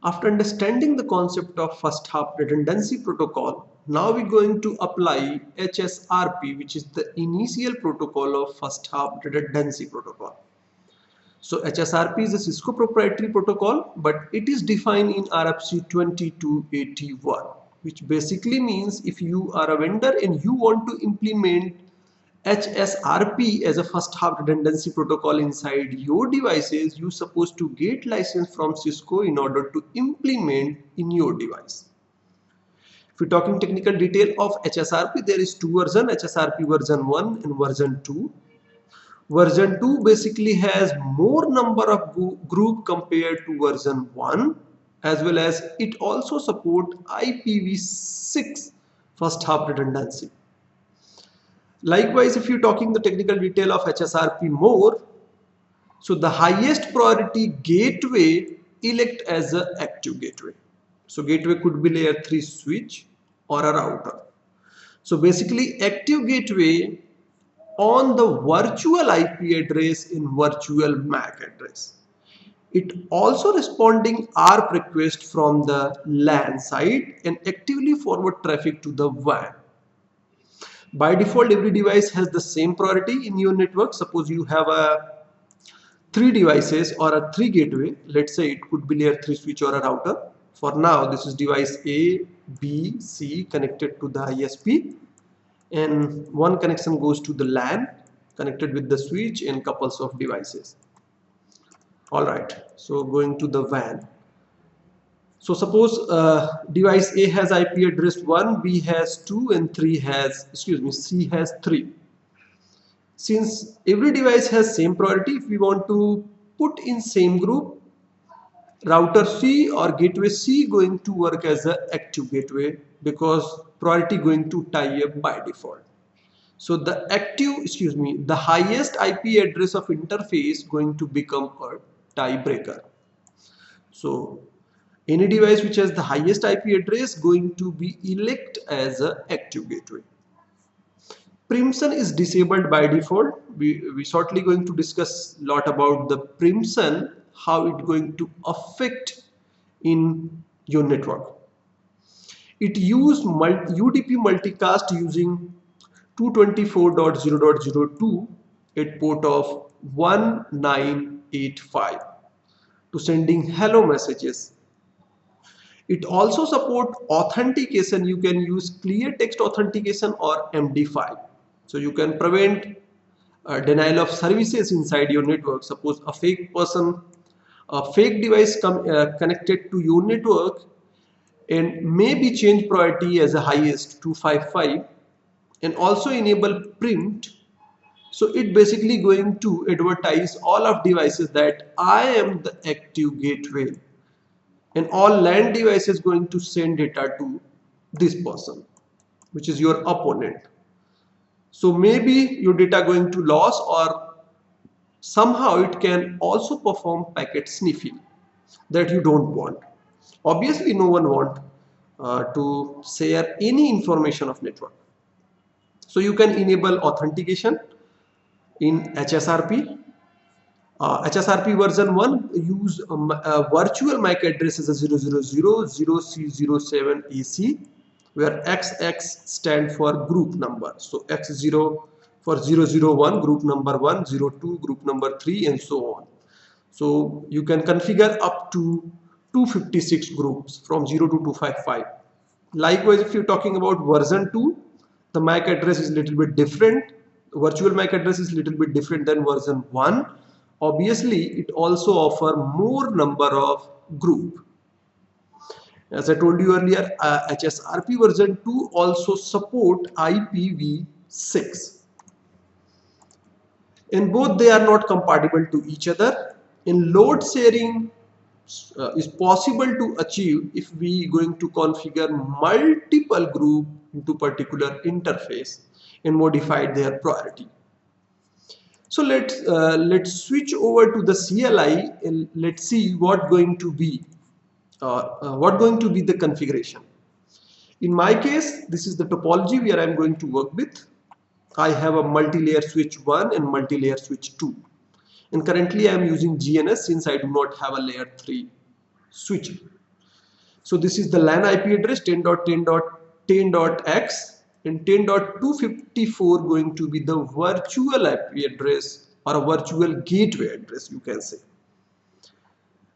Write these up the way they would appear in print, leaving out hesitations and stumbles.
After understanding the concept of first hop redundancy protocol, now we're going to apply HSRP, which is the initial protocol of first hop redundancy protocol. So HSRP is a Cisco proprietary protocol, but it is defined in RFC 2281, which basically means if you are a vendor and you want to implement HSRP as a first hop redundancy protocol inside your devices, you're supposed to get license from Cisco in order to implement in your device. If we're talking technical detail of HSRP, there is two versions, HSRP version 1 and version 2. Version 2 basically has more number of group compared to version 1, as well as it also support IPv6 first hop redundancy. Likewise, if you're talking the technical detail of HSRP more, so the highest priority gateway elect as an active gateway. So gateway could be layer 3 switch or a router. So basically active gateway on the virtual IP address in virtual MAC address. It also responding ARP request from the LAN side and actively forward traffic to the WAN. By default, every device has the same priority in your network. Suppose you have a 3 devices or a 3 gateway. Let's say it could be layer 3 switch or a router. For now, this is device A, B, C connected to the ISP, and one connection goes to the LAN connected with the switch and couples of devices. Alright, so going to the WAN. So suppose device A has IP address 1, B has 2 and C has 3. Since every device has same priority, if we want to put in same group, router C or gateway C going to work as an active gateway because priority going to tie up by default. So the the highest IP address of interface going to become a tiebreaker. So any device which has the highest IP address going to be elect as an active gateway. Preemption is disabled by default. We shortly going to discuss a lot about the preemption, how it going to affect in your network. It use UDP multicast using 224.0.02 at port of 1985 to sending hello messages. It also support authentication. You can use clear text authentication or MD5. So you can prevent denial of services inside your network. Suppose a fake device connected to your network and maybe change priority as a highest 255 and also enable print. So it basically going to advertise all of devices that I am the active gateway, and all LAN devices going to send data to this person, which is your opponent. So maybe your data going to loss, or somehow it can also perform packet sniffing that you don't want. Obviously no one want to share any information of network. So you can enable authentication in HSRP. HSRP version 1 use virtual MAC address as a 000C07AC, where XX stand for group number. So X0 for 001, group number 1, 02, group number 3, and so on. So you can configure up to 256 groups from 0 to 255. Likewise, if you're talking about version 2, the MAC address is a little bit different. Virtual MAC address is a little bit different than version 1. Obviously, it also offers more number of group. As I told you earlier, HSRP version 2 also support IPv6. In both, they are not compatible to each other. In load sharing is possible to achieve if we going to configure multiple group into particular interface and modify their priority. So let's switch over to the CLI and let's see what going to be the configuration. In my case, this is the topology where I'm going to work with. I have a multi-layer switch 1 and multi-layer switch 2, and currently I am using GNS since I do not have a layer 3 switch. So this is the LAN IP address 10.10.10.x, and 10.254 going to be the virtual IP address or a virtual gateway address, you can say.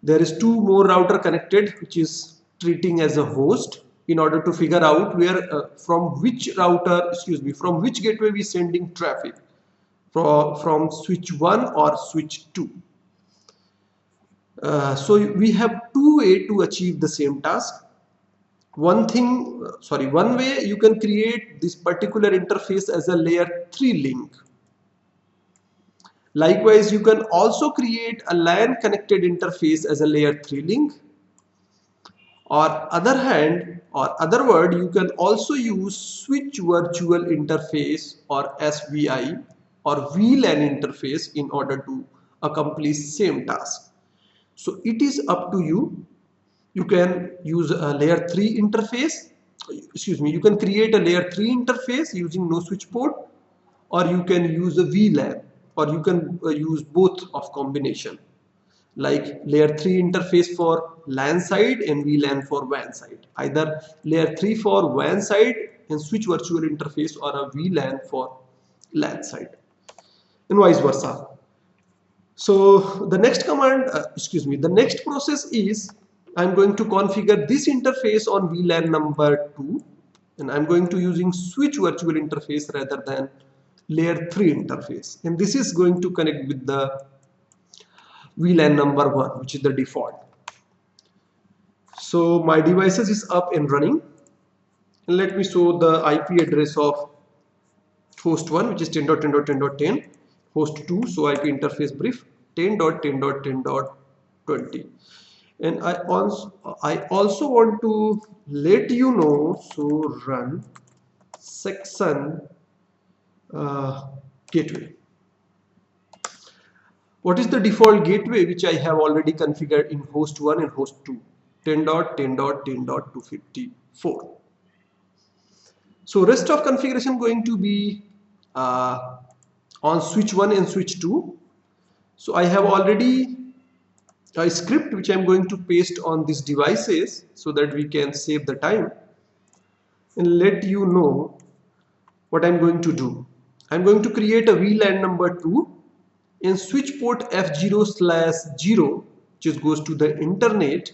There is two more router connected, which is treating as a host in order to figure out where from which gateway we sending traffic, from switch 1 or switch 2. So we have two ways to achieve the same task. One way you can create this particular interface as a layer 3 link. Likewise, you can also create a LAN connected interface as a layer 3 link. Or other word, you can also use switch virtual interface or SVI or VLAN interface in order to accomplish same task. So it is up to you. You can use a layer 3 interface. You can create a layer 3 interface using no switch port, or you can use a VLAN, or you can use both of combination, like layer 3 interface for LAN side and VLAN for WAN side. Either layer 3 for WAN side and switch virtual interface, or a VLAN for LAN side, and vice versa. So the next the next process is I'm going to configure this interface on VLAN number 2, and I'm going to using switch virtual interface rather than layer 3 interface, and this is going to connect with the VLAN number 1, which is the default. So my devices is up and running, and let me show the IP address of host 1, which is 10.10.10.10, host 2, so IP interface brief 10.10.10.20. And I also want to let you know, so run section gateway. What is the default gateway which I have already configured in host 1 and host 2? 10.10.10.254. So rest of configuration going to be on switch 1 and switch 2. So I have already a script which I am going to paste on these devices so that we can save the time and let you know what I'm going to do. I'm going to create a VLAN number 2 in switch port F0/0, which goes to the internet,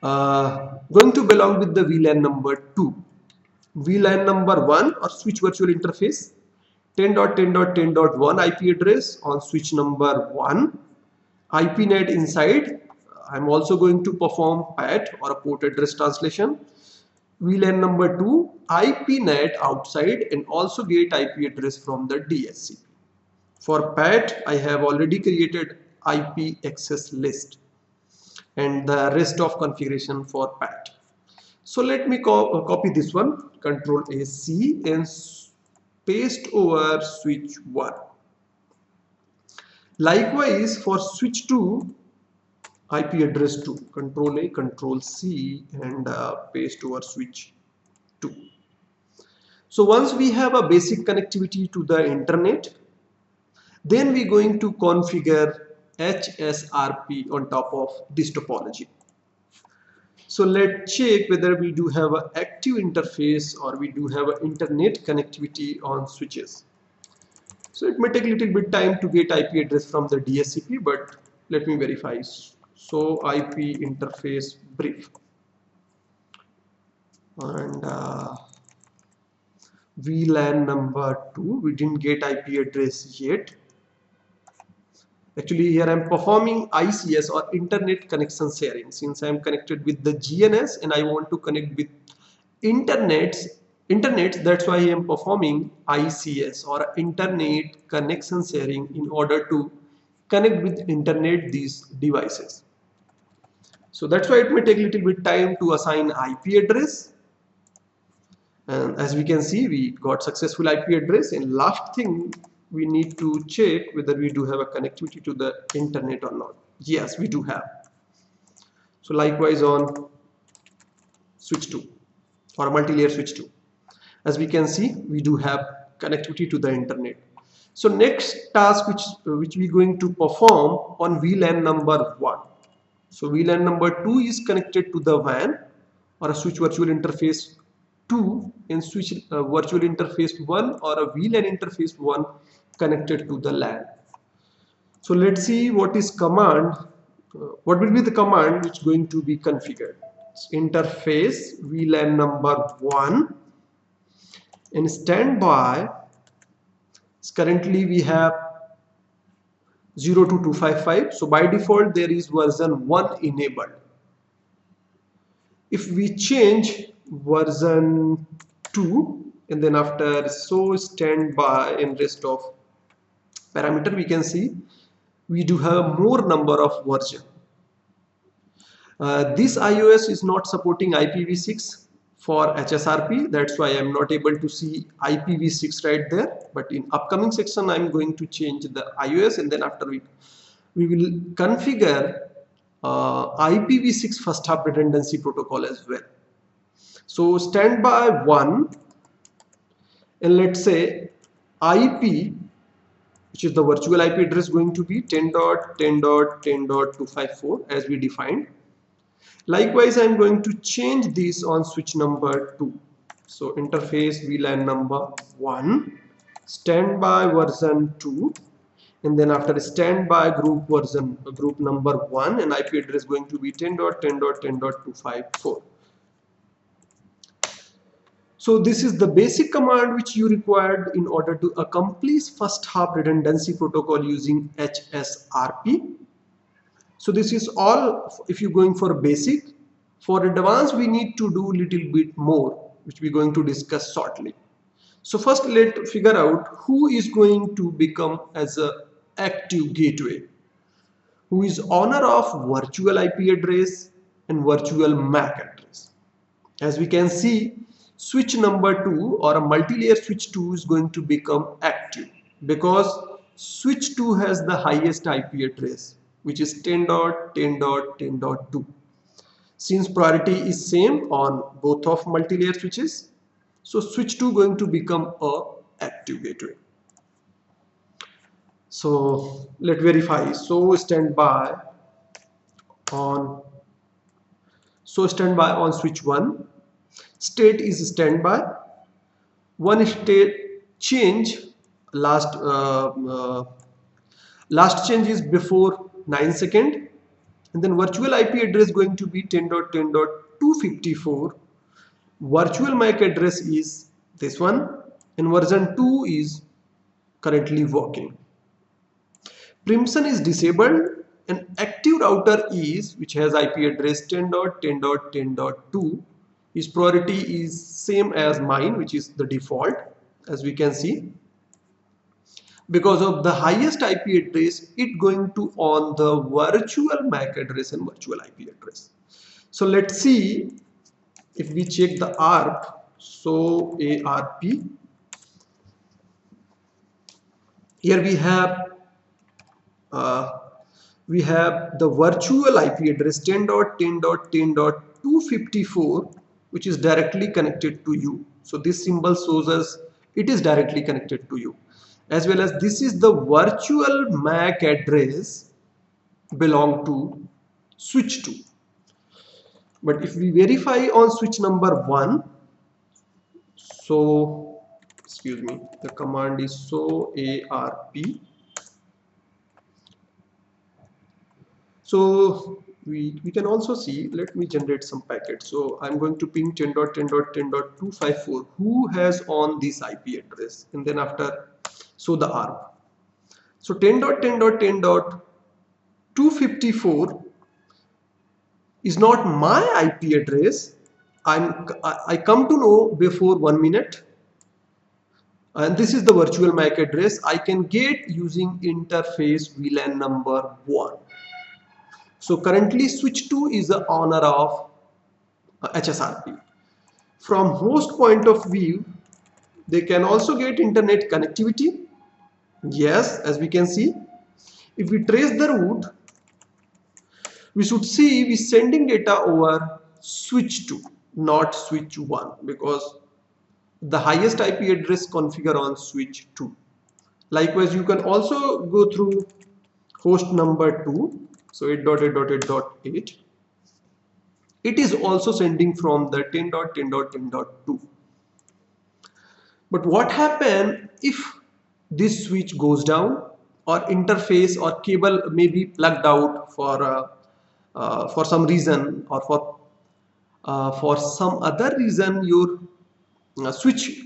going to belong with the VLAN number 2. VLAN number 1 or switch virtual interface 10.10.10.1 IP address on switch number 1. IPNet inside, I'm also going to perform PAT or a port address translation. VLAN number 2, IPNet outside, and also get IP address from the DSCP. For PAT, I have already created IP access list and the rest of configuration for PAT. So let me copy this one, Control A C, and paste over switch 1. Likewise for switch 2, IP address 2, Control A, Control C, and paste over switch 2. So once we have a basic connectivity to the internet, then we're going to configure HSRP on top of this topology. So let's check whether we do have an active interface or we do have an internet connectivity on switches. So it may take a little bit time to get IP address from the DSCP, but let me verify. So IP interface brief, and VLAN number 2, we didn't get IP address yet. Actually here I'm performing ICS or internet connection sharing, since I'm connected with the GNS and I want to connect with internet, that's why I am performing ICS or internet connection sharing in order to connect with internet these devices. So that's why it may take a little bit time to assign IP address, and as we can see, we got successful IP address. And last thing, we need to check whether we do have a connectivity to the internet or not. Yes, we do have. So likewise on switch 2 or multi-layer switch 2, as we can see, we do have connectivity to the internet. So next task which we're going to perform on VLAN number 1. So VLAN number 2 is connected to the WAN or a switch virtual interface 2 in switch virtual interface 1 or a VLAN interface 1 connected to the LAN. So let's see what is command. What will be the command which is going to be configured? It's interface VLAN number 1 in standby. Currently we have 02255. So by default there is version 1 enabled. If we change version 2 and then after so standby in rest of parameter, we can see we do have more number of version. This iOS is not supporting IPv6 for HSRP. That's why I'm not able to see IPv6 right there. But in upcoming section, I'm going to change the iOS, and then after we will configure IPv6 first hop redundancy protocol as well. So standby 1, and let's say IP, which is the virtual IP address, going to be 10.10.10.254 as we defined. Likewise, I'm going to change this on switch number 2. So interface VLAN number 1, standby version 2, and then after standby group number 1, and IP address going to be 10.10.10.254. So this is the basic command which you required in order to accomplish first hop redundancy protocol using HSRP. So this is all if you're going for basic. For advanced, we need to do little bit more, which we're going to discuss shortly. So first let's figure out who is going to become as a active gateway, who is owner of virtual IP address and virtual MAC address. As we can see, switch number 2 or a multi-layer switch 2 is going to become active because switch 2 has the highest IP address, which is 10.10.10.2. Since priority is same on both of multi-layer switches, so switch 2 going to become a active gateway. So let's verify. So standby on switch 1. State is standby. One state change, last change is before 9 seconds, and then virtual IP address going to be 10.10.254. Virtual MAC address is this one, and version 2 is currently working. Permission is disabled, and active router is, which has IP address 10.10.10.2. His priority is same as mine, which is the default, as we can see. Because of the highest IP address, it going to on the virtual MAC address and virtual IP address. So let's see if we check the ARP. So ARP, here we have the virtual IP address 10.10.10.254, which is directly connected to you. So this symbol shows us it is directly connected to you. As well as this is the virtual MAC address belong to switch 2. But if we verify on switch number 1, so excuse me, the command is so ARP. So we can also see, let me generate some packets. So I'm going to ping 10.10.10.254 who has on this IP address, and then after so the ARP. So 10.10.10.254 is not my IP address. I come to know before 1 minute, and this is the virtual MAC address I can get using interface VLAN number 1. So currently switch 2 is the owner of HSRP. From host point of view, they can also get internet connectivity. Yes, as we can see, if we trace the route, we should see we sending data over switch 2, not switch 1, because the highest IP address configure on switch 2. Likewise, you can also go through host number 2, so 8.8.8.8, it is also sending from the 10.10.10.2. But what happens if this switch goes down, or interface or cable may be plugged out for some reason, or for some other reason your switch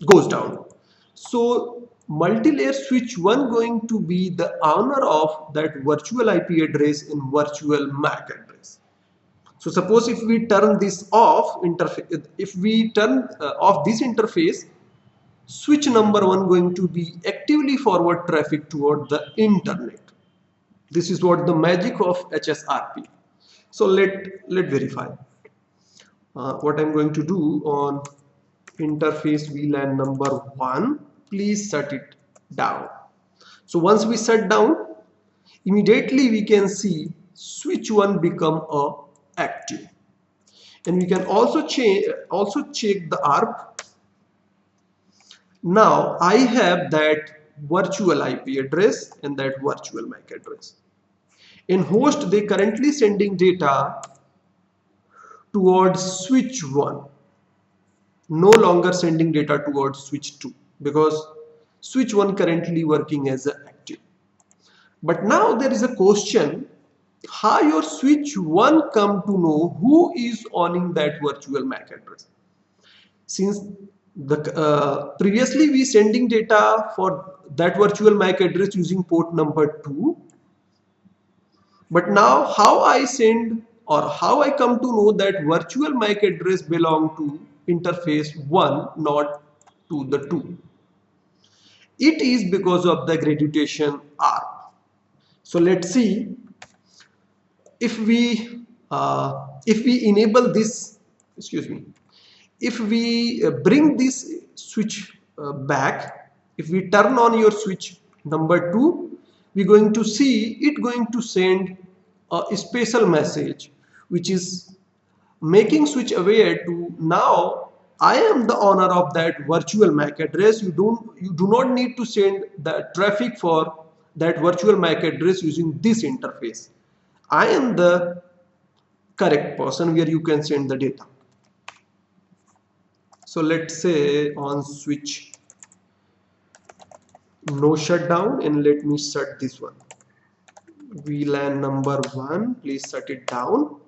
goes down. So multi-layer switch 1 going to be the owner of that virtual IP address in virtual MAC address. So suppose if we turn this off interface, if we turn off this interface, switch number 1 going to be actively forward traffic toward the internet. This is what the magic of HSRP. So let verify. What I'm going to do on interface VLAN number 1, please shut it down. So once we shut down, immediately we can see switch 1 become active, and we can also check the ARP. Now I have that virtual IP address and that virtual MAC address. In host, they currently sending data towards switch 1, no longer sending data towards switch 2, because switch 1 currently working as active. But now there is a question, how your switch 1 come to know who is owning that virtual MAC address? Since the previously we sending data for that virtual MAC address using port number 2, but now how I send, or how I come to know that virtual MAC address belong to interface 1, not to the 2? It is because of the graduation ARP. So let's see, if we enable this, if we bring this switch back, if we turn on your switch number 2, we're going to see it going to send a special message which is making switch aware to, now I am the owner of that virtual MAC address. You do not need to send the traffic for that virtual MAC address using this interface. I am the correct person where you can send the data. So let's say on switch no shutdown, and let me shut this one. VLAN number 1, please shut it down,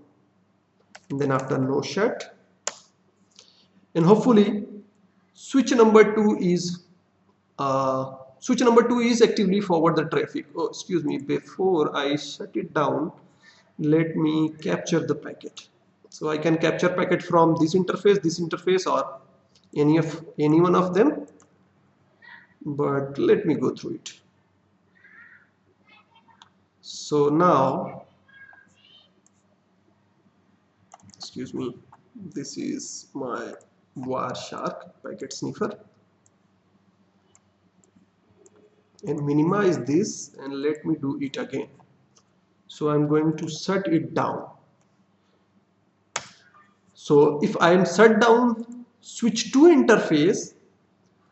and then after no shut, and hopefully switch number 2 is actively forward the traffic. Oh, excuse me, before I shut it down, let me capture the packet. So I can capture packet from this interface, or any one of them, but let me go through it. So now, excuse me, this is my Wireshark packet sniffer, and minimize this, and let me do it again. So I'm going to shut it down. So if I am shut down switch 2 interface,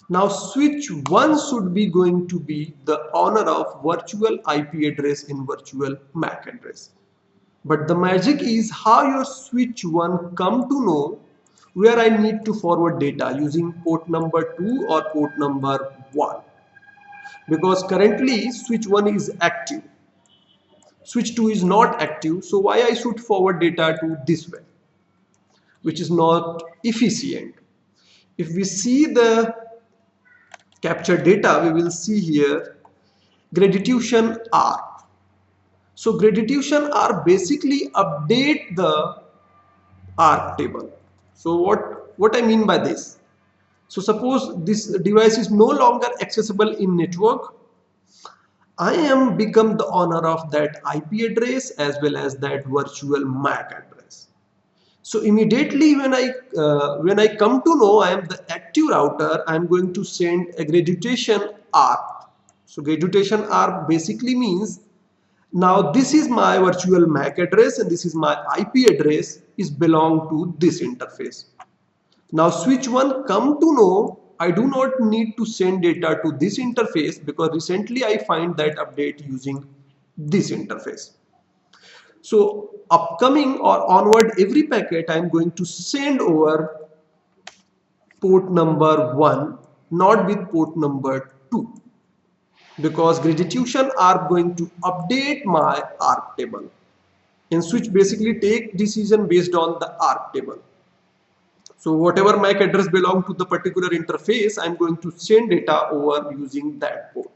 now switch 1 should be going to be the owner of virtual IP address in virtual MAC address. But the magic is how your switch 1 come to know where I need to forward data using port number 2 or port number 1. Because currently switch 1 is active, switch 2 is not active, so why I should forward data to this way, which is not efficient. If we see the captured data, we will see here graduation ARP. So graduation ARP basically update the ARP table. So what I mean by this? So suppose this device is no longer accessible in network, I am become the owner of that IP address as well as that virtual MAC address. So immediately when I come to know I am the active router, I am going to send a graduation ARP. So graduation ARP basically means, now this is my virtual MAC address and this is my IP address is belong to this interface. Now switch 1 come to know I do not need to send data to this interface because recently I find that update using this interface. So upcoming or onward every packet I am going to send over port number 1, not with port number 2, because gradation are going to update my ARP table. And switch basically take decision based on the ARP table. So whatever MAC address belong to the particular interface, I'm going to send data over using that port.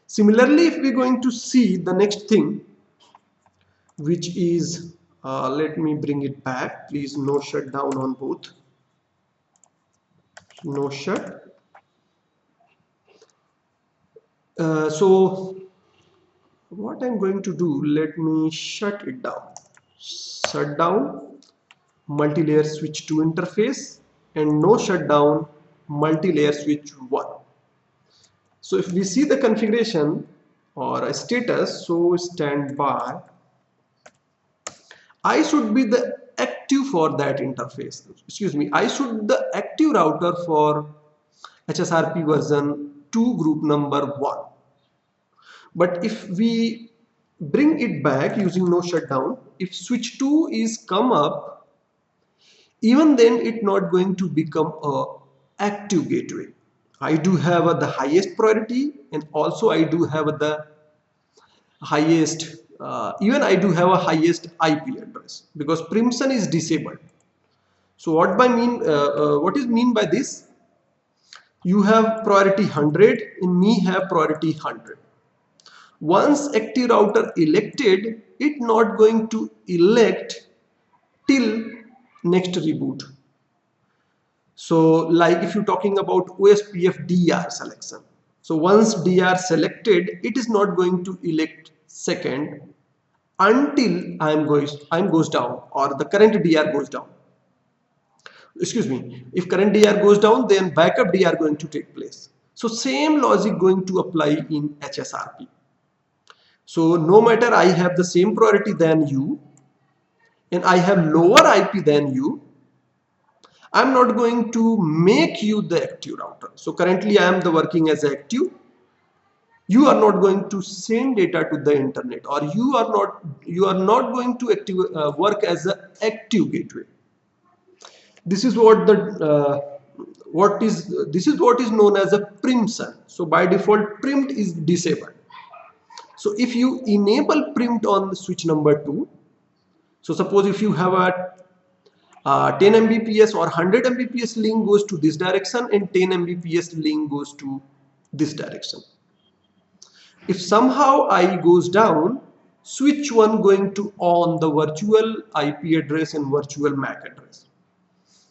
Similarly, if we're going to see the next thing, which is, let me bring it back, please, no shutdown on both, no shut. So what I'm going to do, let me shut it down. Shut down multi-layer switch 2 interface and no shutdown multi-layer switch 1. So if we see the configuration or a status, so standby, I should be the active for that interface. Excuse me, I should the active router for HSRP version 2 group number 1. But if we bring it back using no shutdown, if switch 2 is come up, even then it not going to become a active gateway. I do have the highest priority, and also I do have the highest, even I do have a highest IP address because preemption is disabled. So what is mean by this? You have priority 100 and me have priority 100. Once active router elected, it not going to elect till next reboot. So like if you're talking about OSPF DR selection. So once DR selected, it is not going to elect second until I'm goes down or the current DR goes down. Excuse me, if current DR goes down, then backup DR going to take place. So same logic going to apply in HSRP. So no matter I have the same priority than you and I have lower IP than you, I'm not going to make you the active router. So currently I am the working as active. You are not going to send data to the internet, or you are not going to work as an active gateway. This is what is known as a preemption. So by default, preempt is disabled. So if you enable preempt on switch number 2, so suppose if you have a 10 Mbps or 100 Mbps link goes to this direction and 10 Mbps link goes to this direction. If somehow I goes down, switch 1 going to on the virtual IP address and virtual MAC address.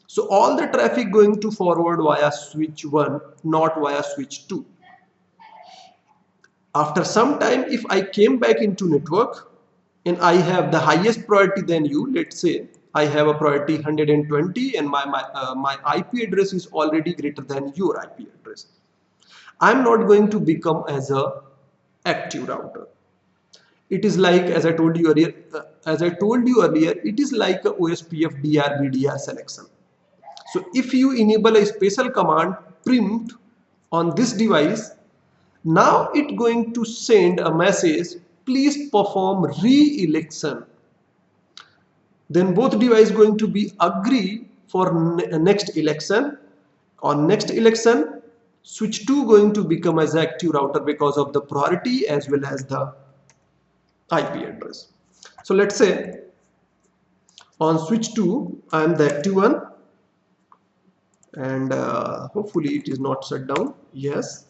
So all the traffic going to forward via switch 1, not via switch 2. After some time, if I came back into network and I have the highest priority than you, let's say I have a priority 120 and my IP address is already greater than your IP address, I'm not going to become as a active router. It is like, as I told you earlier, it is like a OSPF DR VDR selection. So if you enable a special command preempt on this device, now it going to send a message, please perform re-election. Then both devices going to be agree for next election. On next election, switch 2 going to become as active router because of the priority as well as the IP address. So let's say on switch 2 I am the active one, and hopefully it is not shut down. Yes,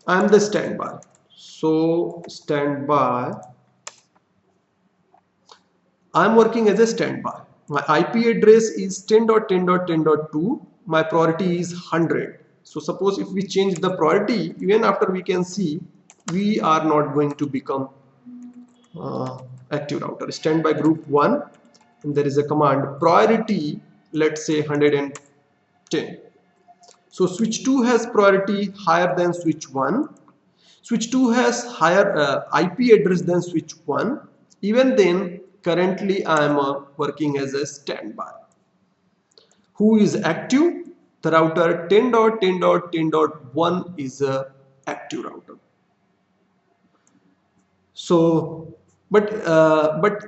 I am the standby. So standby, I am working as a standby. My IP address is 10.10.10.2. My priority is 100. So suppose if we change the priority, even after we can see, we are not going to become active router. Standby group 1, and there is a command priority, let's say 110. So switch 2 has priority higher than switch 1. Switch 2 has higher IP address than switch 1. Even then, currently I am working as a standby. Who is active? the router 10.10.10.1 is a active router. So but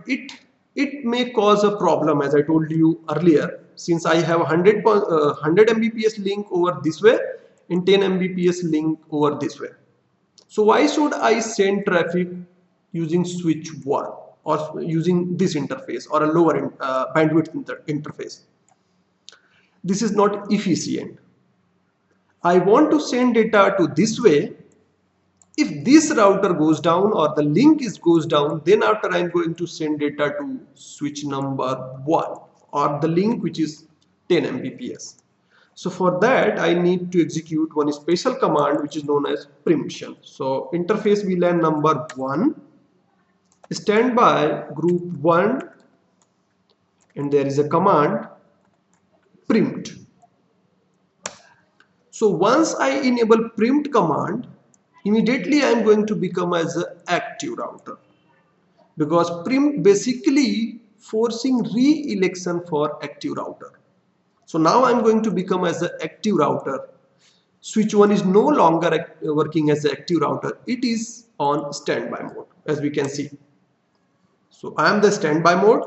it may cause a problem, as I told you earlier, since I have 100 Mbps link over this way and 10 Mbps link over this way. So why should I send traffic using switch 1 or using this interface or a lower bandwidth interface? This is not efficient. I want to send data to this way. If this router goes down or the link goes down, then after I'm going to send data to switch number 1 or the link which is 10 Mbps. So for that I need to execute one special command which is known as preemption. So interface VLAN number 1, standby group 1, and there is a command preempt. So once I enable preempt command, immediately I am going to become as an active router, because preempt basically forcing re-election for active router. So now I am going to become as an active router. Switch 1 is no longer working as an active router. It is on standby mode, as we can see. So I am the standby mode,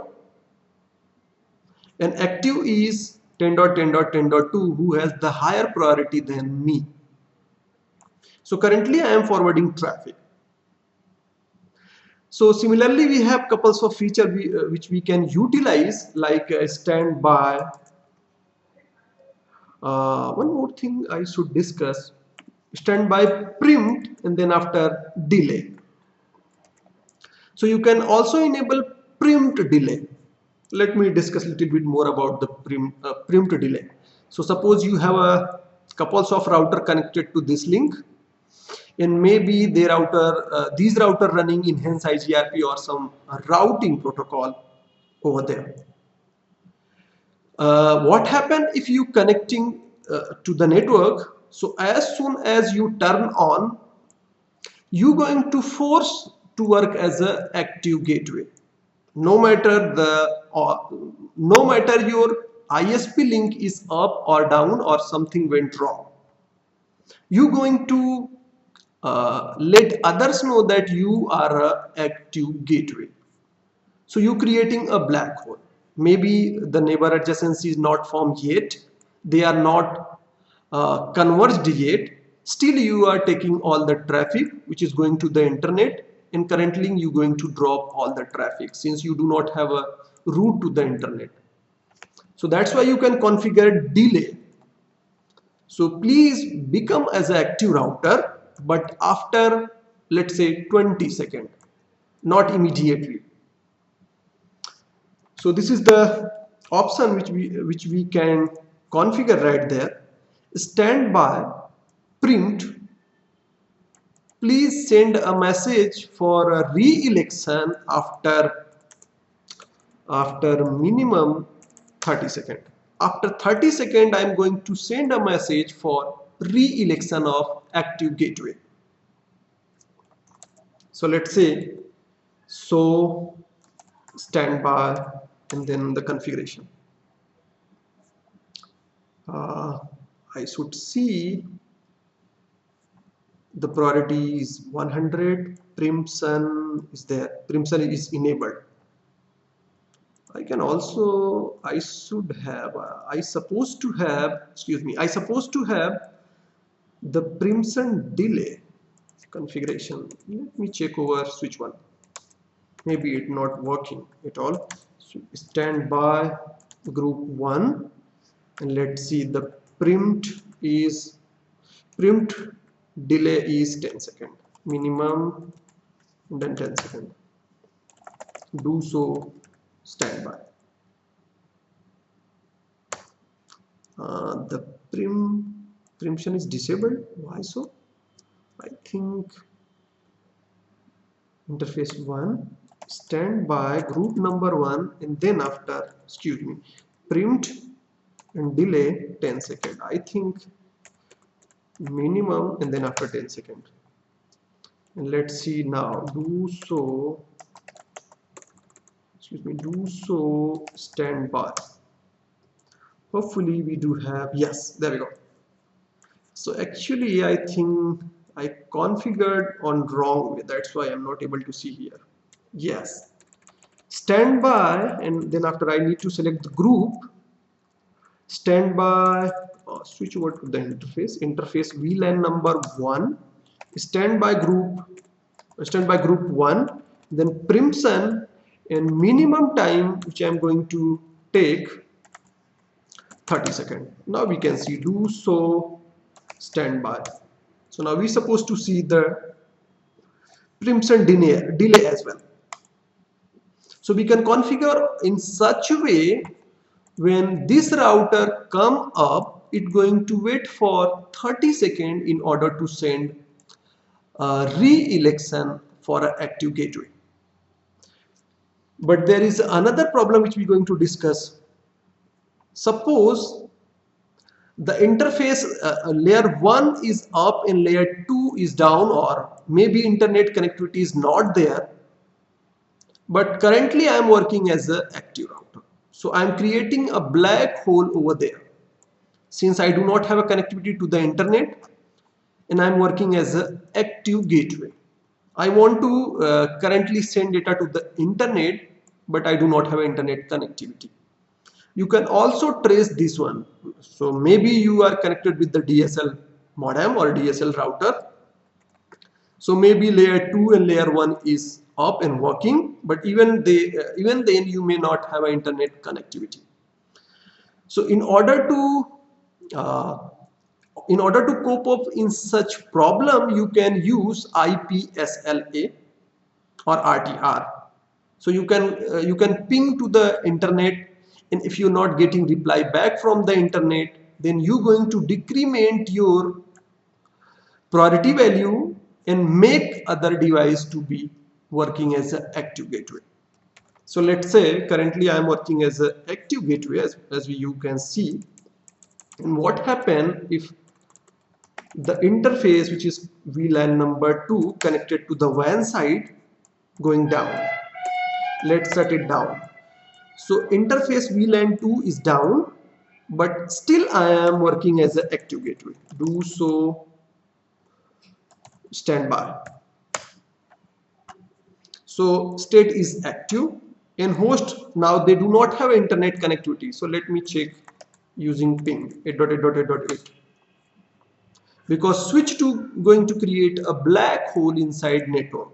and active is 10.10.10.2, who has the higher priority than me. So currently I am forwarding traffic. So similarly, we have couples of features which we can utilize, like standby. One more thing I should discuss: standby preempt and then after delay. So you can also enable preempt delay. Let me discuss a little bit more about the preempt delay. So suppose you have a couples of router connected to this link, and maybe the router, these router running enhanced HSRP or some routing protocol over there. What happen if you connecting to the network? So as soon as you turn on, you going to force to work as a active gateway. No matter no matter your ISP link is up or down or something went wrong, you going to let others know that you are a active gateway. So you creating a black hole. Maybe the neighbor adjacency is not formed yet, they are not converged yet, still you are taking all the traffic which is going to the internet, and currently you going to drop all the traffic since you do not have a route to the internet. So that's why you can configure delay. So please become as an active router, but after, let's say, 20 seconds, not immediately. So this is the option which we can configure right there. Standby preempt. Please send a message for a re-election after minimum 30 seconds. After 30 seconds, I am going to send a message for re-election of active gateway. So let's say, so standby and then the configuration. I should see the priority is 100, preemption is there, preemption is enabled. I can also, I supposed to have the preemption delay configuration. Let me check over switch 1. Maybe it not working at all. So standby group 1, and let's see, the preempt delay is 10 seconds minimum, and then 10 seconds. Do so standby. The preemption is disabled. Why so? I think interface 1, standby group number 1, and then after, preempt and delay 10 seconds. I think minimum and then after 10 seconds. And let's see now, do so standby. Hopefully we do have, yes, there we go. So actually I think I configured on wrong way, that's why I'm not able to see here. Yes, standby, and then after I need to select the group. Standby, switch over to the interface VLAN number 1, standby group 1, then Primson, and minimum time which I am going to take 30 seconds. Now we can see do so standby. So now we're supposed to see the Primson delay as well. So we can configure in such a way when this router come up, it's going to wait for 30 seconds in order to send a re-election for an active gateway. But there is another problem which we're going to discuss. Suppose the interface layer 1 is up and layer 2 is down, or maybe internet connectivity is not there, but currently I am working as an active router. So I am creating a black hole over there since I do not have a connectivity to the internet, and I am working as an active gateway. I want to currently send data to the internet, but I do not have internet connectivity. You can also trace this one. So maybe you are connected with the DSL modem or DSL router. So maybe layer 2 and layer 1 is up and working, but even then you may not have an internet connectivity. So in order to cope up in such problem, you can use IPSLA or RTR. So you can ping to the internet, and if you're not getting reply back from the internet, then you're going to decrement your priority value and make other device to be working as an active gateway. So let's say currently I am working as an active gateway, as you can see. And what happen if the interface, which is VLAN number 2, connected to the WAN side, going down? Let's set it down. So interface VLAN 2 is down, but still I am working as an active gateway. Do so standby. So state is active, and host now they do not have internet connectivity. So let me check using ping 8.8.8.8, because switch to going to create a black hole inside network.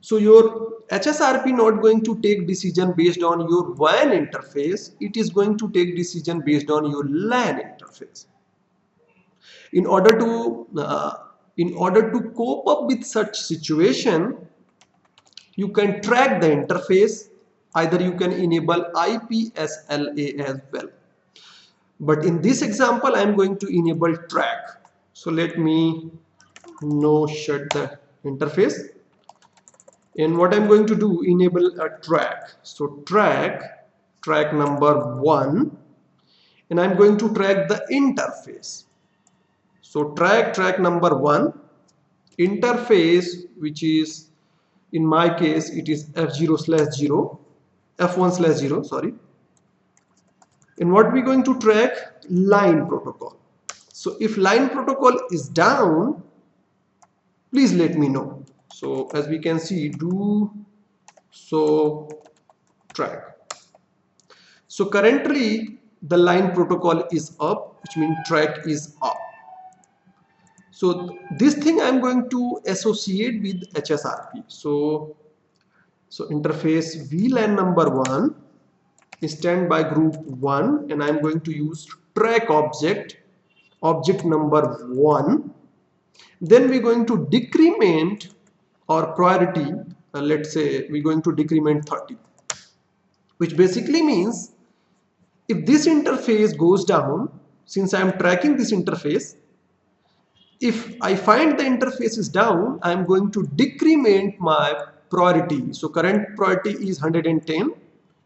So your HSRP not going to take decision based on your WAN interface, it is going to take decision based on your LAN interface. In order to cope up with such situation, you can track the interface. Either you can enable IPSLA as well. But in this example, I am going to enable track. So let me shut the interface. And what I'm going to do, enable a track. So track number 1, and I'm going to track the interface. So track number 1, interface, which is in my case it is F0/0, F1/0, sorry. And what we're going to track, line protocol. So if line protocol is down, please let me know. So as we can see, do so track. So currently the line protocol is up, which means track is up. So this thing I'm going to associate with HSRP. So interface VLAN number 1 is standby group 1, and I'm going to use track object number 1. Then we're going to decrement our priority. Let's say we're going to decrement 30, which basically means if this interface goes down, since I'm tracking this interface, if I find the interface is down, I'm going to decrement my priority. So current priority is 110.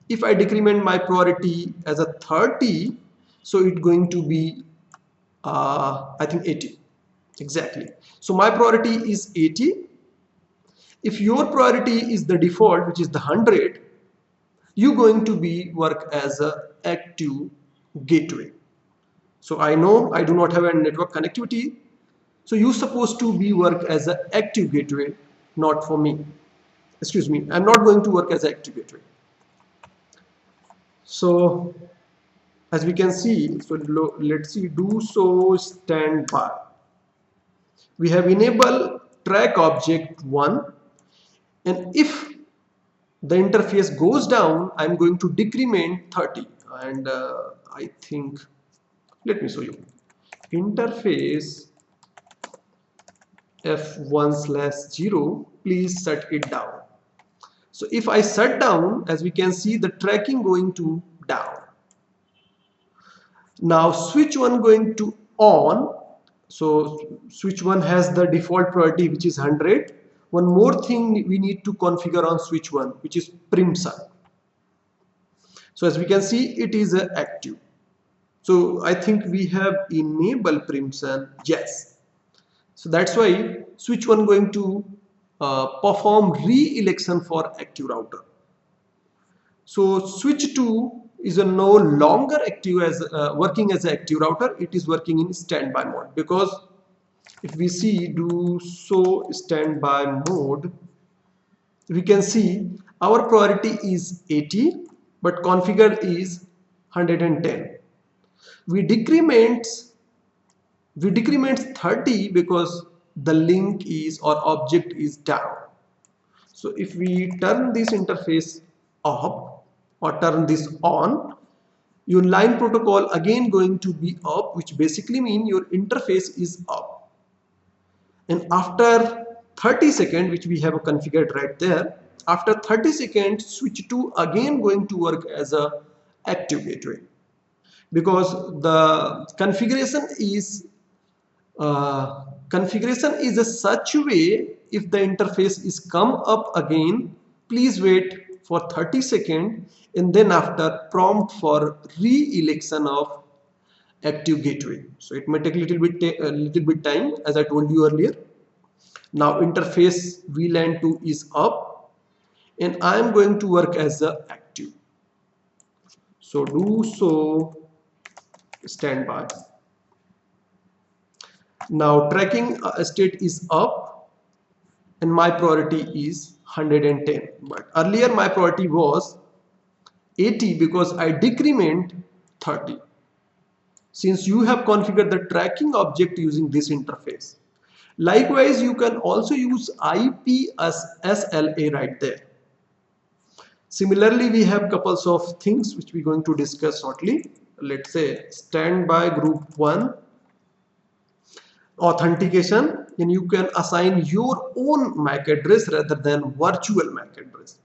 If I decrement my priority as a 30, so it's going to be I think 80 exactly. So my priority is 80. If your priority is the default, which is the 100, you're going to be work as a active gateway. So I know I do not have a network connectivity. So you supposed to be work as an active gateway, not for me. Excuse me, I'm not going to work as an active gateway. So as we can see, so let's see, do so standby. We have enabled track object 1, and if the interface goes down, I'm going to decrement 30, and I think, let me show you. Interface f1/0, please set it down. So if I shut down, as we can see, the tracking going to down. Now switch 1 going to on. So switch 1 has the default priority, which is 100. One more thing we need to configure on switch 1, which is crimson. So as we can see, it is active. So I think we have enabled crimson. Yes. So that's why switch 1 going to perform re-election for active router. So switch 2 is no longer active as working as an active router. It is working in standby mode, because if we see do so standby mode, we can see our priority is 80, but configured is 110. We decrement 30 because the link is or object is down. So if we turn this interface off or turn this on, your line protocol again going to be up, which basically means your interface is up. And after 30 seconds, which we have configured right there, after 30 seconds, switch 2 again going to work as a active gateway, because the configuration is a such way, if the interface is come up again, please wait for 30 seconds and then after prompt for re-election of active gateway. So it may take a little bit time, as I told you earlier. Now interface VLAN 2 is up and I am going to work as a active. So do so standby. Now tracking state is up and my priority is 110, but earlier my priority was 80 because I decrement 30. Since you have configured the tracking object using this interface. Likewise, you can also use IP as SLA right there. Similarly, we have couples of things which we're going to discuss shortly. Let's say standby group 1 authentication, and you can assign your own MAC address rather than virtual MAC address.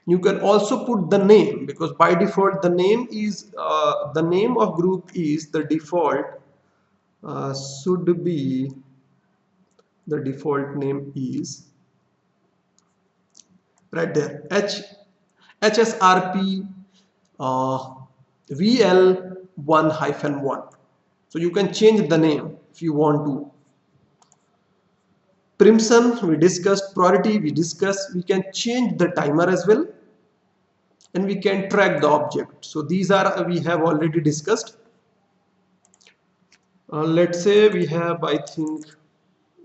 You can also put the name, because by default the name is the name of group is the default should be the default name is right there HSRP VL1-1. So you can change the name if you want to. Crimson we discussed, priority we discussed. We can change the timer as well, and we can track the object. So these are we have already discussed. Let's say we have, I think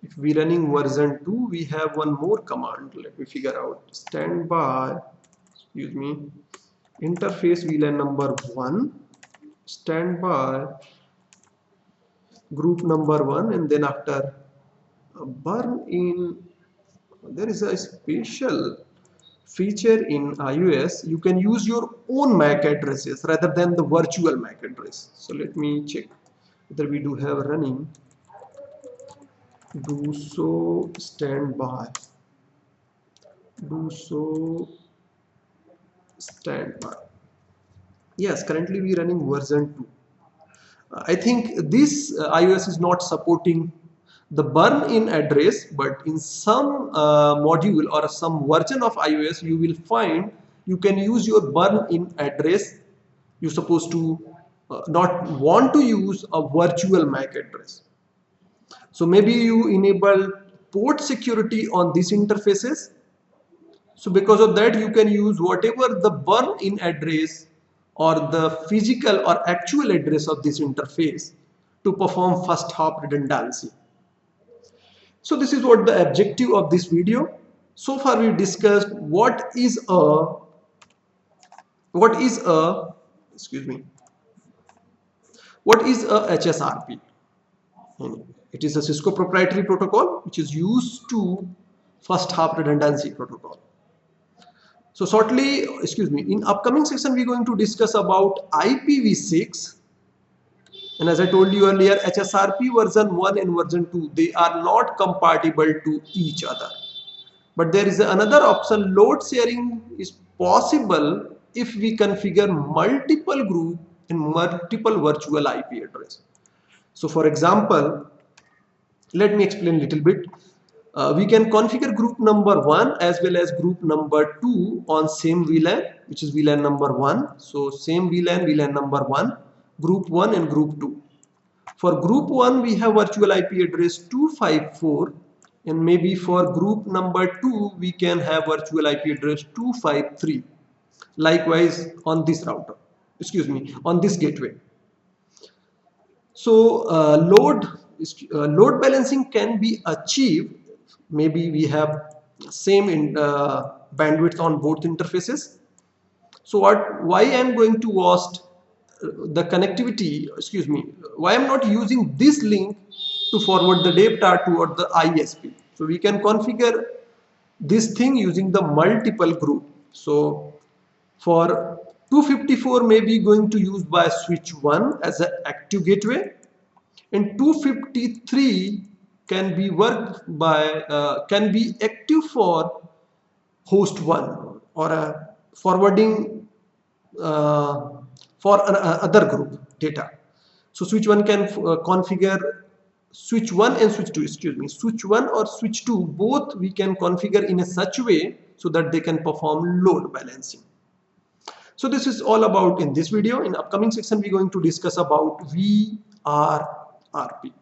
if we running version 2, we have one more command. Let me figure out. Standby, excuse me, interface VLAN number 1, standby group number 1, and then after burn in, there is a special feature in iOS. You can use your own MAC addresses rather than the virtual MAC address. So let me check whether we do have running. Do so standby. Do so standby. Yes, currently we are running version 2. I think this iOS is not supporting the burn in address, but in some module or some version of iOS you will find you can use your burn in address. You're supposed to not want to use a virtual MAC address. So maybe you enable port security on these interfaces. So because of that you can use whatever the burn in address or the physical or actual address of this interface to perform first hop redundancy. So this is what the objective of this video. So far we discussed what is a excuse me, what is a HSRP. It is a Cisco proprietary protocol which is used to first hop redundancy protocol. So shortly, in upcoming section we are going to discuss about IPv6, and as I told you earlier, HSRP version 1 and version 2, they are not compatible to each other. But there is another option, load sharing is possible if we configure multiple group and multiple virtual IP address. So for example, let me explain a little bit. We can configure group number 1 as well as group number 2 on same VLAN, which is VLAN number 1. So same VLAN number 1, group 1 and group 2. For group 1 we have virtual IP address 254, and maybe for group number 2 we can have virtual IP address 253. Likewise on this router, on this gateway. So load balancing can be achieved. Maybe we have same bandwidth on both interfaces. So why I am going to host the connectivity, why I am not using this link to forward the data toward the ISP. So we can configure this thing using the multiple group. So for 254 maybe going to use by switch 1 as an active gateway, and 253 can be worked by can be active for host 1 or a forwarding for other group data. So switch 1 can configure switch 1 and switch 2, switch 1 or switch 2, both we can configure in a such way so that they can perform load balancing. So this is all about in this video. In upcoming section we are going to discuss about VRRP.